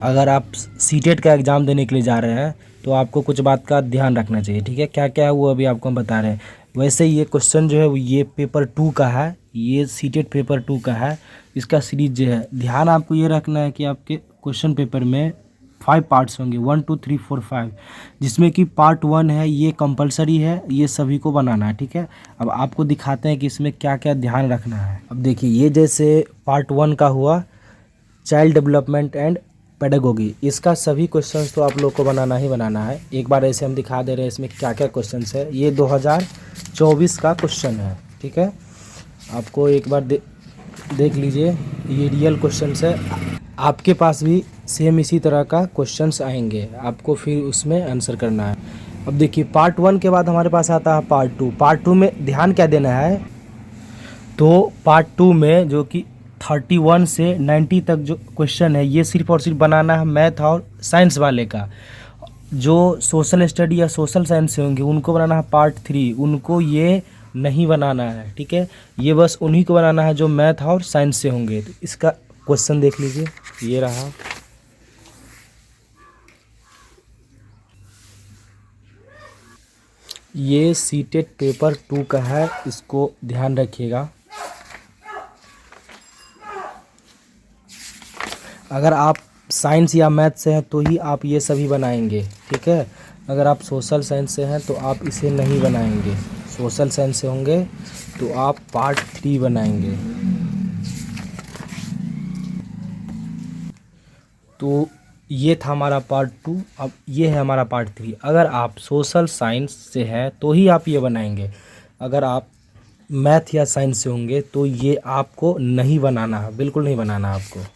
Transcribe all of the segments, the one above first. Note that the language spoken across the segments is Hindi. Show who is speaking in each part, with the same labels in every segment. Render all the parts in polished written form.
Speaker 1: अगर आप सीटेट का एग्ज़ाम देने के लिए जा रहे हैं तो आपको कुछ बात का ध्यान रखना चाहिए, ठीक है। क्या क्या है वो अभी आपको हम बता रहे हैं। वैसे ये क्वेश्चन जो है वो ये पेपर 2 का है, ये सीटेट पेपर 2 का है। इसका सीरीज जो है, ध्यान आपको ये रखना है कि आपके क्वेश्चन पेपर में 5 पार्ट्स होंगे, 1 2 3 4 5, जिसमें कि पार्ट 1 है ये कंपलसरी है, ये सभी को बनाना है, ठीक है। अब आपको दिखाते हैं कि इसमें क्या क्या ध्यान रखना है। अब देखिए, ये जैसे पार्ट 1 का हुआ चाइल्ड डेवलपमेंट एंड पेडागोगी, इसका सभी क्वेश्चंस तो आप लोग को बनाना ही बनाना है। एक बार ऐसे हम दिखा दे रहे हैं इसमें क्या क्या क्वेश्चंस है। ये 2024 का क्वेश्चन है, ठीक है। आपको एक बार देख लीजिए, ये रियल क्वेश्चंस है। आपके पास भी सेम इसी तरह का क्वेश्चंस आएंगे, आपको फिर उसमें आंसर करना है। अब देखिए, पार्ट 1 के बाद हमारे पास आता है पार्ट 2। पार्ट 2 में ध्यान क्या देना है, तो पार्ट 2 में जो कि 31 से 90 तक जो क्वेश्चन है, ये सिर्फ और सिर्फ बनाना है मैथ और साइंस वाले का। जो सोशल स्टडी या सोशल साइंस से होंगे उनको बनाना है पार्ट 3, उनको ये नहीं बनाना है, ठीक है। ये बस उन्हीं को बनाना है जो मैथ और साइंस से होंगे। तो इसका क्वेश्चन देख लीजिए, ये रहा। ये सीटेट पेपर 2 का है, इसको ध्यान रखिएगा। अगर आप साइंस या मैथ से हैं तो ही आप ये सभी बनाएंगे, ठीक है। अगर आप सोशल साइंस से हैं तो आप इसे नहीं बनाएंगे। सोशल साइंस से होंगे तो आप पार्ट 3 बनाएंगे। तो ये था हमारा पार्ट 2, अब ये है हमारा पार्ट 3। अगर आप सोशल साइंस से हैं तो ही आप ये बनाएंगे। अगर आप मैथ या साइंस से होंगे तो ये आपको नहीं बनाना है, बिल्कुल नहीं बनाना है आपको।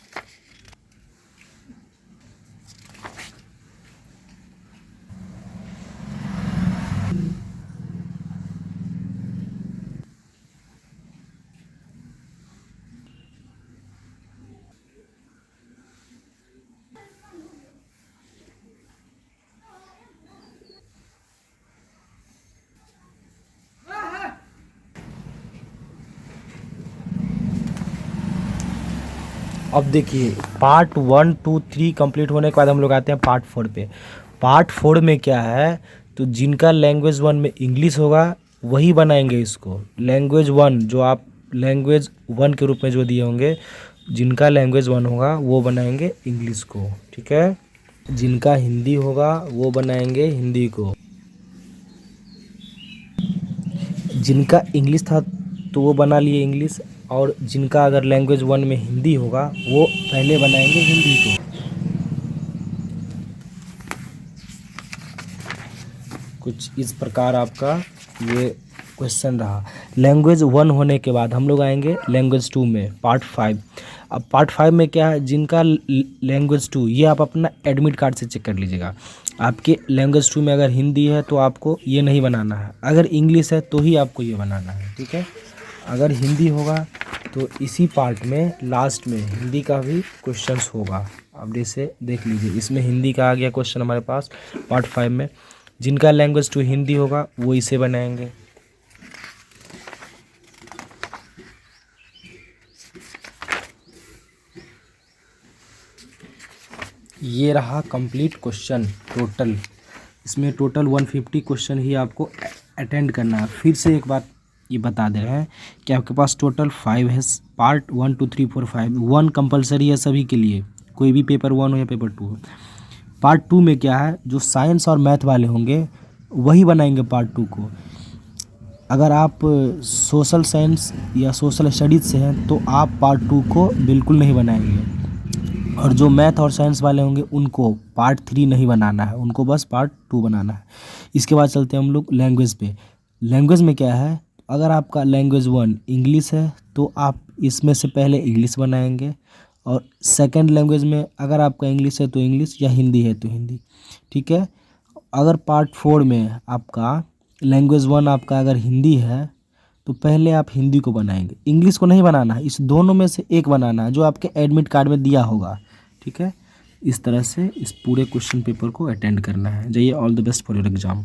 Speaker 1: अब देखिए, पार्ट 1 2 3 कंप्लीट होने के बाद हम लोग आते हैं पार्ट 4 पे। पार्ट 4 में क्या है, तो जिनका लैंग्वेज 1 में इंग्लिश होगा वही बनाएंगे इसको। लैंग्वेज 1 जो आप लैंग्वेज 1 के रूप में जो दिए होंगे, जिनका लैंग्वेज 1 होगा वो बनाएंगे इंग्लिश को, ठीक है। जिनका हिंदी होगा वो बनाएंगे हिंदी को। जिनका इंग्लिश था तो वो बना लिए इंग्लिश, और जिनका अगर लैंग्वेज 1 में हिंदी होगा वो पहले बनाएंगे हिंदी को। कुछ इस प्रकार आपका ये क्वेश्चन रहा। लैंग्वेज 1 होने के बाद हम लोग आएंगे लैंग्वेज 2 में, पार्ट 5। अब पार्ट 5 में क्या है, जिनका लैंग्वेज 2, ये आप अपना एडमिट कार्ड से चेक कर लीजिएगा। आपके लैंग्वेज 2 में अगर हिंदी है तो आपको ये नहीं बनाना है, अगर इंग्लिश है तो ही आपको ये बनाना है, ठीक है। अगर हिंदी होगा तो इसी पार्ट में लास्ट में हिंदी का भी क्वेश्चंस होगा। अब जैसे देख लीजिए, इसमें हिंदी का आ गया क्वेश्चन हमारे पास पार्ट 5 में। जिनका लैंग्वेज 2 हिंदी होगा वो इसे बनाएंगे। ये रहा कंप्लीट क्वेश्चन टोटल। इसमें टोटल 150 क्वेश्चन ही आपको अटेंड करना है। फिर से एक बात ये बता दे रहे हैं कि आपके पास टोटल 5 है, पार्ट 1 2 3 4 5। 1 कंपलसरी है सभी के लिए, कोई भी पेपर 1 हो या पेपर 2 हो। पार्ट 2 में क्या है, जो साइंस और मैथ वाले होंगे वही बनाएंगे पार्ट 2 को। अगर आप सोशल साइंस या सोशल स्टडीज़ से हैं तो आप पार्ट 2 को बिल्कुल नहीं बनाएंगे, और जो मैथ और साइंस वाले होंगे उनको पार्ट 3 नहीं बनाना है, उनको बस पार्ट 2 बनाना है। इसके बाद चलते हैं हम लोग लैंग्वेज पे। लैंग्वेज में क्या है, अगर आपका लैंग्वेज 1 इंग्लिश है तो आप इसमें से पहले इंग्लिश बनाएंगे, और सेकंड लैंग्वेज में अगर आपका इंग्लिश है तो इंग्लिश, या हिंदी है तो हिंदी, ठीक है। अगर पार्ट 4 में आपका लैंग्वेज 1 आपका अगर हिंदी है तो पहले आप हिंदी को बनाएंगे, इंग्लिश को नहीं बनाना है। इस दोनों में से एक बनाना है जो आपके एडमिट कार्ड में दिया होगा, ठीक है। इस तरह से इस पूरे क्वेश्चन पेपर को अटेंड करना है। जाइए, all the best for your exam.